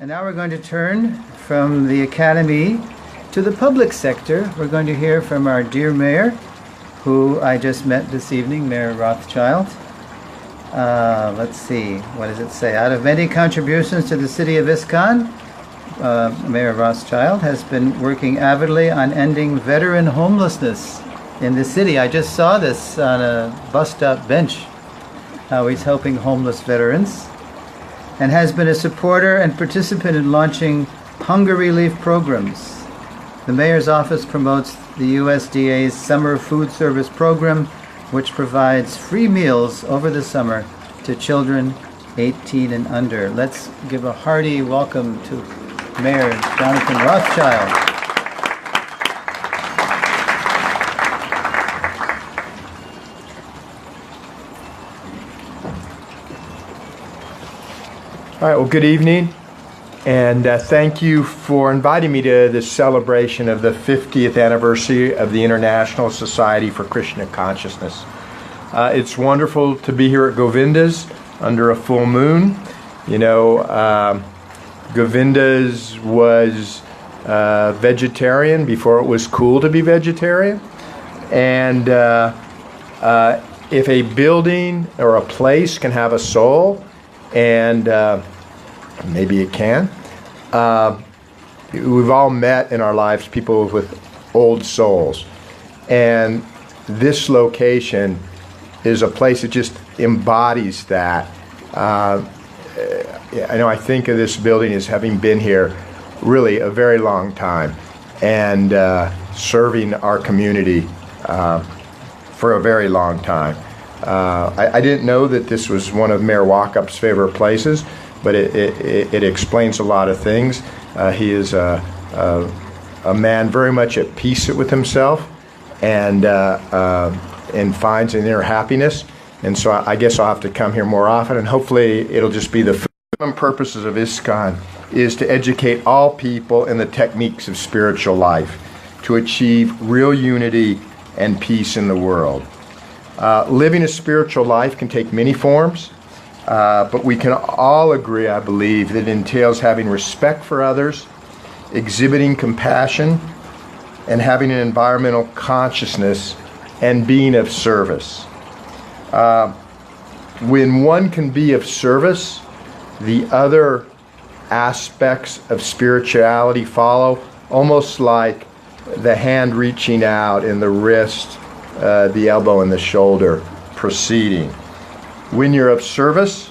And now we're going to turn from the Academy to the public sector. We're going to hear from our dear mayor, who I just met this evening, Mayor Rothschild. Let's see, what does it say? Out of many contributions to the city of ISKCON, Mayor Rothschild has been working avidly on ending veteran homelessness in the city. I just saw this on a bus stop bench, how he's helping homeless veterans, and has been a supporter and participant in launching hunger relief programs. The mayor's office promotes the USDA's Summer Food Service Program, which provides free meals over the summer to children 18 and under. Let's give a hearty welcome to Mayor Jonathan Rothschild. All right, well, good evening, and thank you for inviting me to this celebration of the 50th anniversary of the International Society for Krishna Consciousness. It's wonderful to be here at Govinda's under a full moon. You know, Govinda's was vegetarian before it was cool to be vegetarian, and if a building or a place can have a soul, and maybe it can. We've all met in our lives people with old souls, and this location is a place that just embodies that. I know I think of this building as having been here really a very long time and serving our community for a very long time. I didn't know that this was one of Mayor Walkup's favorite places, but it explains a lot of things. He is a man very much at peace with himself and finds an inner happiness. And so I guess I'll have to come here more often, and hopefully it'll just be the purposes of ISKCON is to educate all people in the techniques of spiritual life to achieve real unity and peace in the world. Living a spiritual life can take many forms, but we can all agree, I believe, that it entails having respect for others, exhibiting compassion, and having an environmental consciousness and being of service. When one can be of service, the other aspects of spirituality follow, almost like the hand reaching out and the wrist, the elbow and the shoulder proceeding. When you're of service,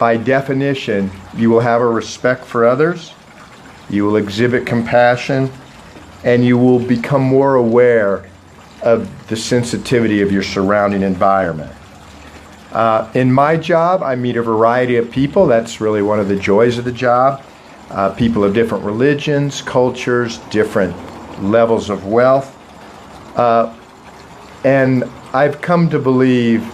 by definition, you will have a respect for others, you will exhibit compassion, and you will become more aware of the sensitivity of your surrounding environment. In my job, I meet a variety of people. That's really one of the joys of the job. People of different religions, cultures, different levels of wealth. And I've come to believe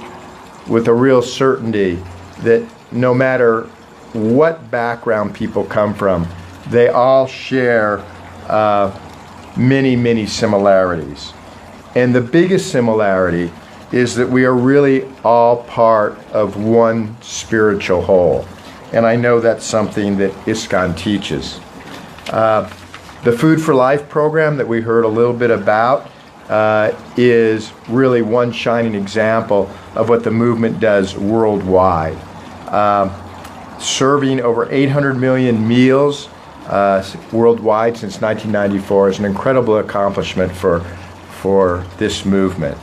with a real certainty that no matter what background people come from, they all share many, many similarities. And the biggest similarity is that we are really all part of one spiritual whole. And I know that's something that ISKCON teaches. The Food for Life program that we heard a little bit about is really one shining example of what the movement does worldwide. Serving over 800 million meals worldwide since 1994 is an incredible accomplishment for this movement.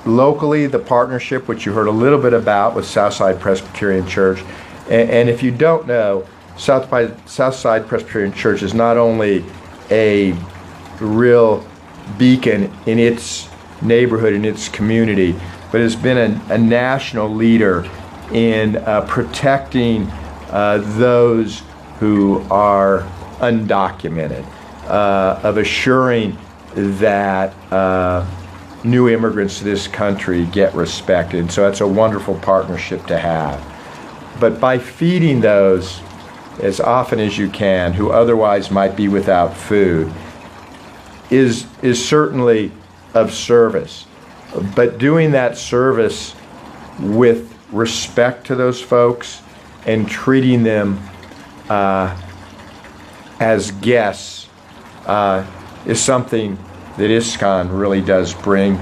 Locally, the partnership, which you heard a little bit about with Southside Presbyterian Church, and if you don't know, Southside Presbyterian Church is not only a real beacon in its neighborhood, in its community, but has been a national leader in protecting those who are undocumented, of assuring that new immigrants to this country get respected. And so that's a wonderful partnership to have. But by feeding those as often as you can who otherwise might be without food is certainly of service. But doing that service with respect to those folks and treating them as guests is something that ISKCON really does bring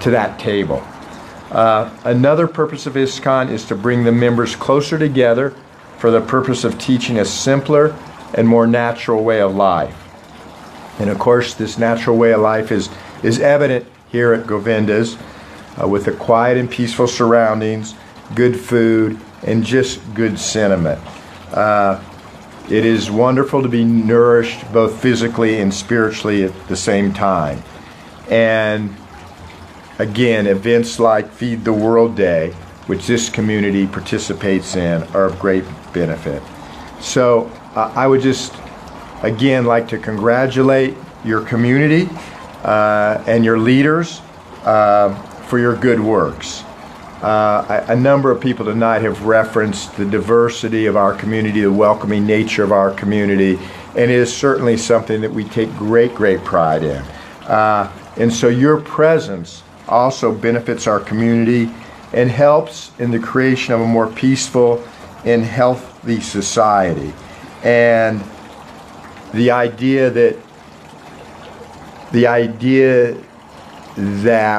to that table. Another purpose of ISKCON is to bring the members closer together for the purpose of teaching a simpler and more natural way of life. And of course, this natural way of life is evident here at Govinda's with the quiet and peaceful surroundings, good food, and just good sentiment. It is wonderful to be nourished both physically and spiritually at the same time. And again, events like Feed the World Day, which this community participates in, are of great benefit. So I would just, again, like to congratulate your community and your leaders for your good works. A number of people tonight have referenced the diversity of our community, the welcoming nature of our community, and it is certainly something that we take great pride in. And so your presence also benefits our community and helps in the creation of a more peaceful and healthy society. And the idea that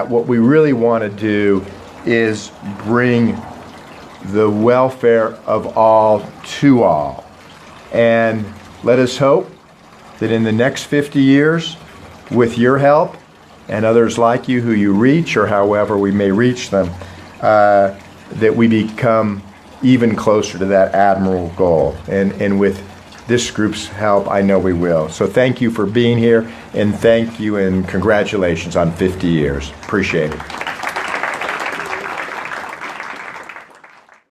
what we really want to do is bring the welfare of all to all. And let us hope that in the next 50 years, with your help and others like you who you reach, or however we may reach them, that we become even closer to that admirable goal. And with this group's help, I know we will. So thank you for being here, and thank you and congratulations on 50 years. Appreciate it.